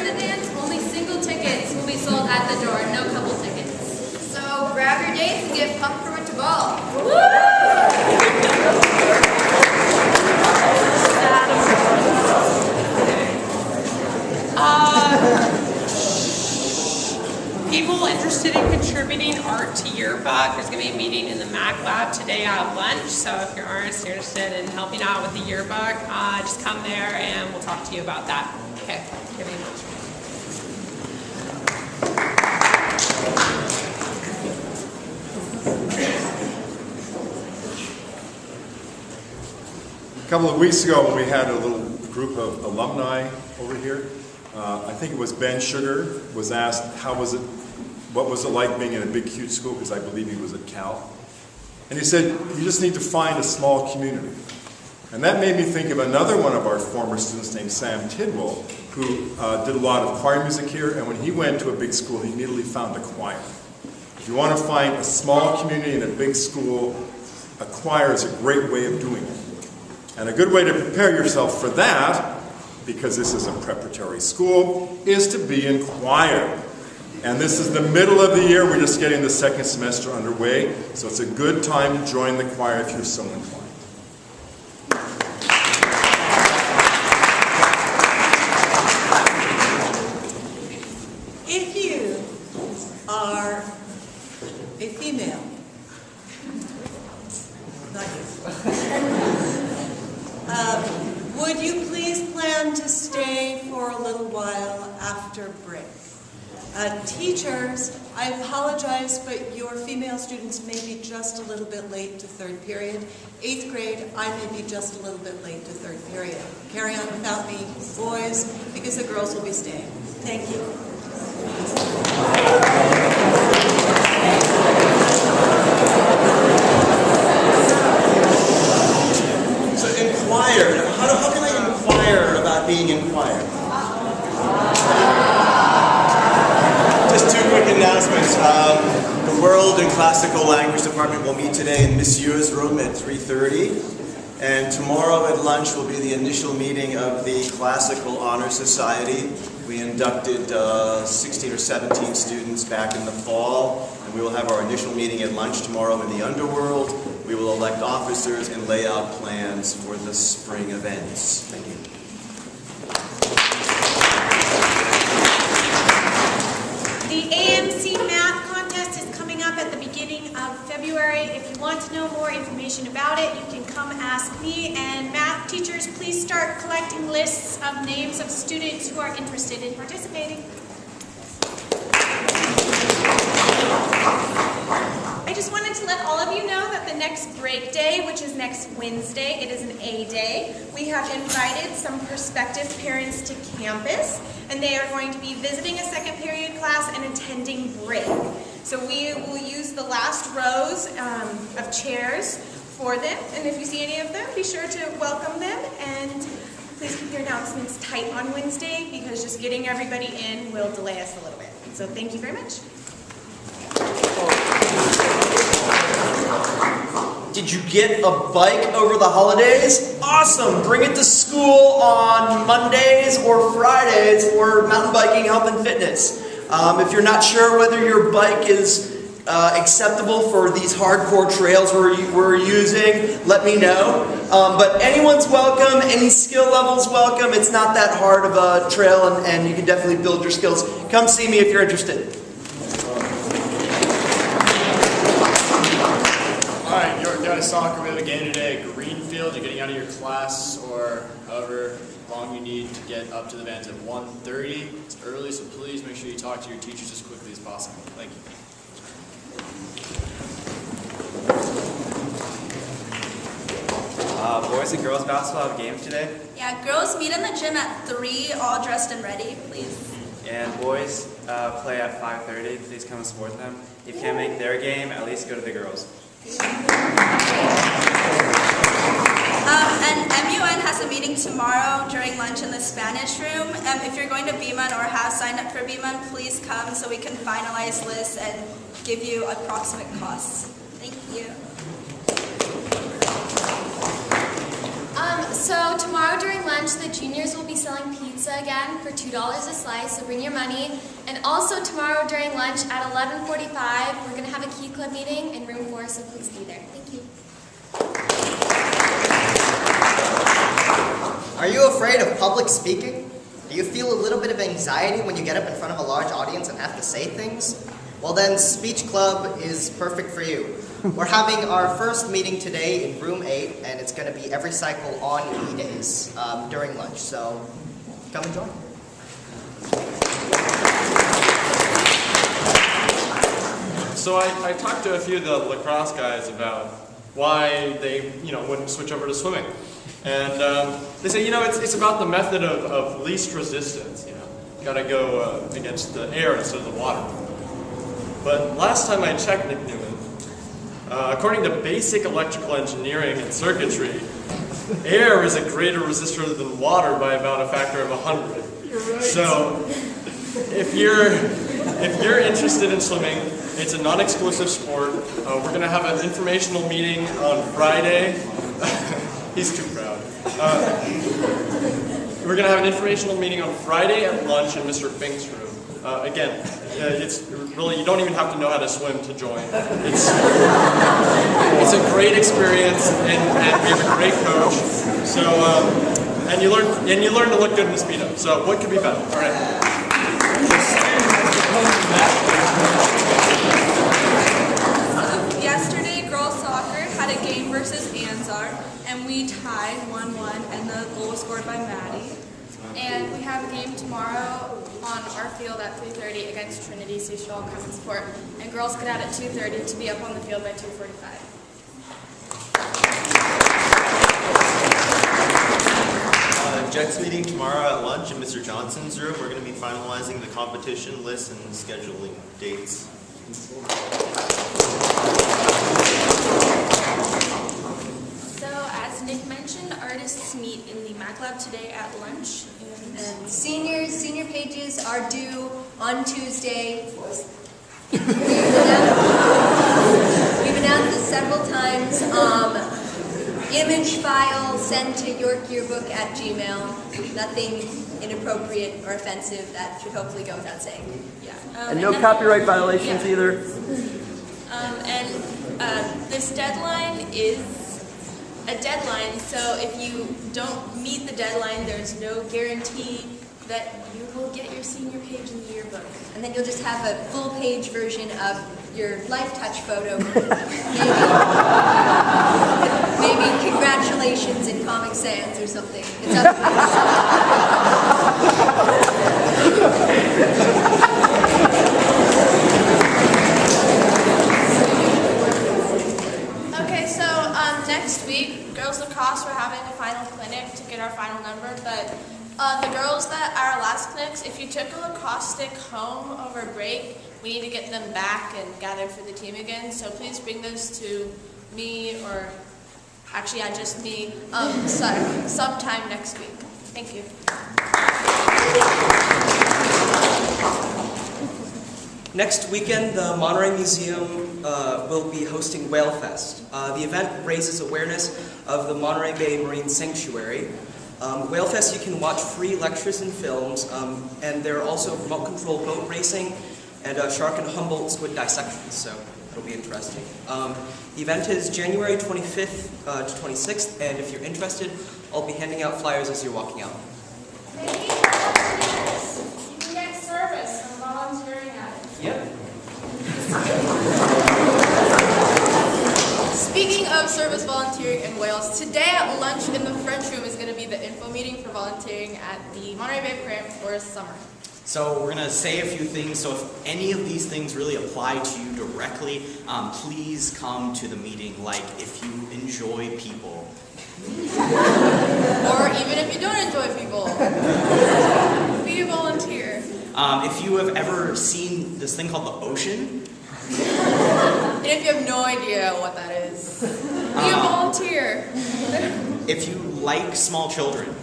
in the dance, only single tickets will be sold at the door, no couple tickets. So grab your dates and get pumped for winter ball. People interested in contributing art to yearbook, there's going to be a meeting in the Mac Lab today at lunch. So if you're artists interested in helping out with the yearbook, just come there and we'll talk to you about that. Okay, thank you very much. A couple of weeks ago when we had a little group of alumni over here, I think it was Ben Sugar was asked what was it like being in a big huge school, because I believe he was at Cal. And he said, you just need to find a small community. And that made me think of another one of our former students named Sam Tidwell, who did a lot of choir music here, and when he went to a big school, he immediately found a choir. If you want to find a small community in a big school, a choir is a great way of doing it. And a good way to prepare yourself for that, because this is a preparatory school, is to be in choir. And this is the middle of the year, we're just getting the second semester underway, so it's a good time to join the choir if you're so inclined. If you are a female, not you, would you please plan to stay for a little while after break? Teachers, I apologize, but your female students may be just a little bit late to third period. 8th grade, I may be just a little bit late to third period. Carry on without me, boys, because the girls will be staying. Thank you. So inquire. How can I inquire about being in choir? Just two quick announcements. The World and Classical Language Department will meet today in Monsieur's room at 3:30. And tomorrow at lunch will be the initial meeting of the Classical Honor Society. We inducted 16 or 17 students back in the fall, and we will have our initial meeting at lunch tomorrow in the underworld. We will elect officers and lay out plans for the spring events. Thank you. The AMC Math Contest is coming up at the beginning of February. If you want to know more information about it, you can come ask me. And math teachers, please start collecting lists of names of students who are interested in participating. I just wanted to let all of you know that the next break day, which is next Wednesday, it is an A day. We have invited some prospective parents to campus, and they are going to be visiting a second period class and attending break. So we will use the last rows of chairs for them, and if you see any of them, be sure to welcome them, and please keep your announcements tight on Wednesday, because just getting everybody in will delay us a little bit. So thank you very much. Did you get a bike over the holidays? Awesome! Bring it to school on Mondays or Fridays for mountain biking, health, and fitness. If you're not sure whether your bike is acceptable for these hardcore trails we're using, let me know. But anyone's welcome, any skill level's welcome. It's not that hard of a trail, and you can definitely build your skills. Come see me if you're interested. Alright, York County Soccer, we have a game today at Greenfield. You're getting out of your class, or however long you need to get up to the vans at 1:30. It's early, so please make sure you talk to your teachers as quickly as possible. Thank you. Boys and girls basketball have games today. Yeah, girls meet in the gym at 3, all dressed and ready, please. And boys play at 5:30. Please come and support them. If you can't make their game, at least go to the girls. And MUN has a meeting tomorrow during lunch in the Spanish room. If you're going to BMUN or have signed up for BMUN, please come so we can finalize lists and give you approximate costs. Thank you. So tomorrow during lunch, the juniors will be selling pizza pizza again for $2 a slice, so bring your money. And also tomorrow during lunch at 11:45, we're going to have a Key Club meeting in room 4, so please be there. Thank you. Are you afraid of public speaking? Do you feel a little bit of anxiety when you get up in front of a large audience and have to say things? Well then, Speech Club is perfect for you. We're having our first meeting today in room 8, and it's going to be every cycle on E-days during lunch, so come and join. So I talked to a few of the lacrosse guys about why they wouldn't switch over to swimming. And they say, it's about the method of least resistance. You got to go against the air instead of the water. But last time I checked, Nick Newman, according to basic electrical engineering and circuitry, air is a greater resistor than water by about a factor of 100. You're right. So if you're interested in swimming, it's a non-exclusive sport. We're going to have an informational meeting on Friday. He's too proud. We're going to have an informational meeting on Friday at lunch in Mr. Fink's room. Again, it's really, you don't even have to know how to swim to join. It's a great experience, and we have a great coach. So, and you learn to look good in the Speedo. So, what could be better? All right. Yesterday, girls soccer had a game versus Ansar, and we tied 1-1, and the goal was scored by Maddie. And we have a game tomorrow on our field at 3:30 against Trinity, so you should all come and support. And girls get out at 2:30 to be up on the field by 2:45. Jets meeting tomorrow at lunch in Mr. Johnson's room. We're going to be finalizing the competition list and scheduling dates. So, as Nick mentioned, artists meet in the Mac Lab today at lunch. And senior pages are due on Tuesday. We've announced this several times. Image file sent to yorkyearbook@gmail. Nothing inappropriate or offensive. That should hopefully go without saying. Yeah. And no copyright violations either. This deadline is a deadline, so if you don't meet the deadline, there's no guarantee that you will get your senior page in the yearbook. And then you'll just have a full-page version of your Life Touch photo. Maybe congratulations in Comic Sans or something. It's up to Okay, so next week, girls lacrosse, we're having a final clinic to get our final number, but the girls that are our last clinics, if you took a lacrosse stick home over break, we need to get them back and gather for the team again, so please bring those to me, or actually, just me, sometime next week. Thank you. Next weekend, the Monterey Museum will be hosting Whale Fest. The event raises awareness of the Monterey Bay Marine Sanctuary. Whale Fest, you can watch free lectures and films, and there are also remote-controlled boat racing and shark and Humboldt squid dissections, so it'll be interesting. The event is January 25th to 26th, and if you're interested, I'll be handing out flyers as you're walking out. Thank you, volunteers. You can get service from volunteering at it. Yep. Speaking of service volunteering in Wales, today at lunch in the French room is going to be the info meeting for volunteering at the Monterey Bay Aquarium for summer. So we're going to say a few things, so if any of these things really apply to you directly, please come to the meeting, like if you enjoy people. Or even if you don't enjoy people, be a volunteer. If you have ever seen this thing called the ocean, And if you have no idea what that is, be a volunteer. if you like small children,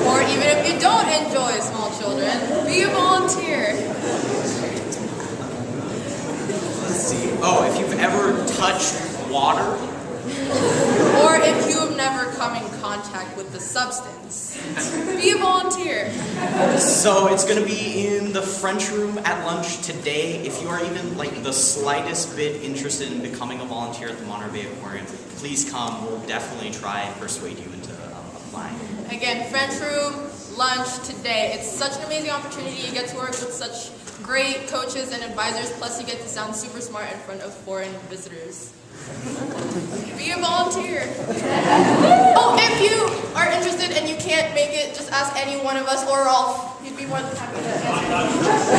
Or even if you don't enjoy small children, be a volunteer. let's see, if you've ever touched water, Or if you have never come in contact with the substance. Be a volunteer. So it's going to be in the French room at lunch today. If you are even like the slightest bit interested in becoming a volunteer at the Monterey Bay Aquarium, please come. We'll definitely try and persuade you into applying. Again, French room, lunch today. It's such an amazing opportunity. You get to work with such great coaches and advisors, plus you get to sound super smart in front of foreign visitors. Be a volunteer. Oh, if you are interested and you can't make it, just ask any one of us or Rolf. He'd be more than happy to answer.